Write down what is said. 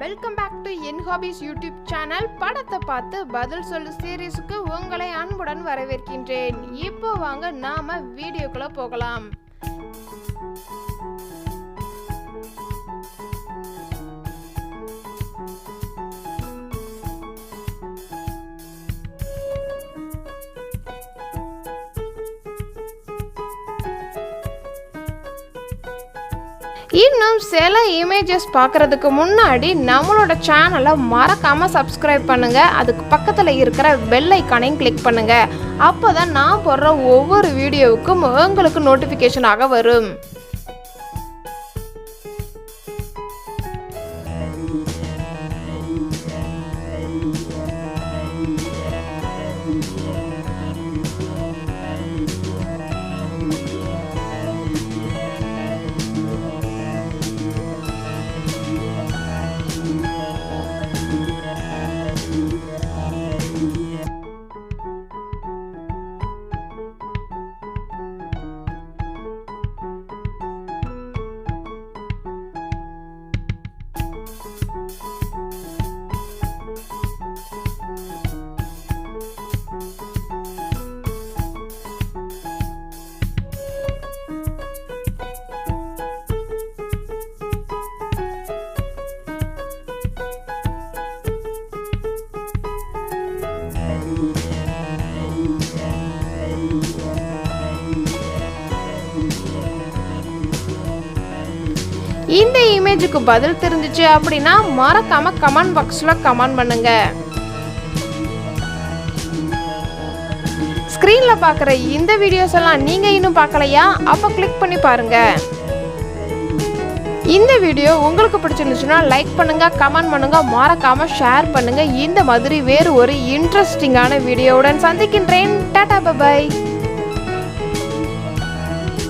Welcome back to என் hobbies YouTube channel. படத்தை பார்த்து பதில் சொல்லு சீரீஸுக்கு உங்களை அன்புடன் வரவேற்கின்றேன். இப்போ வாங்க நாம வீடியோக்குள்ள போகலாம். இன்னும் சில இமேஜஸ் பார்க்குறதுக்கு முன்னாடி நம்மளோட சேனலை மறக்காமல் சப்ஸ்கிரைப் பண்ணுங்கள். அதுக்கு பக்கத்தில் இருக்கிற பெல் ஐக்கானையும் கிளிக் பண்ணுங்கள். அப்போ தான் நான் போடுற ஒவ்வொரு வீடியோவுக்கும் உங்களுக்கு நோட்டிஃபிகேஷனாக வரும். இந்த இமேஜுக்கு பதில் தெரிஞ்சிச்சு அப்படின்னா மறக்காம கமெண்ட் பாக்ஸ்ல கமெண்ட் பண்ணுங்க. ஸ்கிரீன்ல பார்க்குற இந்த வீடியோஸ் எல்லாம் நீங்க இன்னும் பார்க்கலையா? அப்ப கிளிக் பண்ணி பாருங்க. இந்த வீடியோ உங்களுக்கு பிடிச்சிருந்துச்சுன்னா லைக் பண்ணுங்க, கமெண்ட் பண்ணுங்க, மறக்காம ஷேர் பண்ணுங்க. இந்த மாதிரி வேறு ஒரு இன்ட்ரெஸ்டிங்கான வீடியோவுடன் சந்திக்கின்றேன். Tata bye.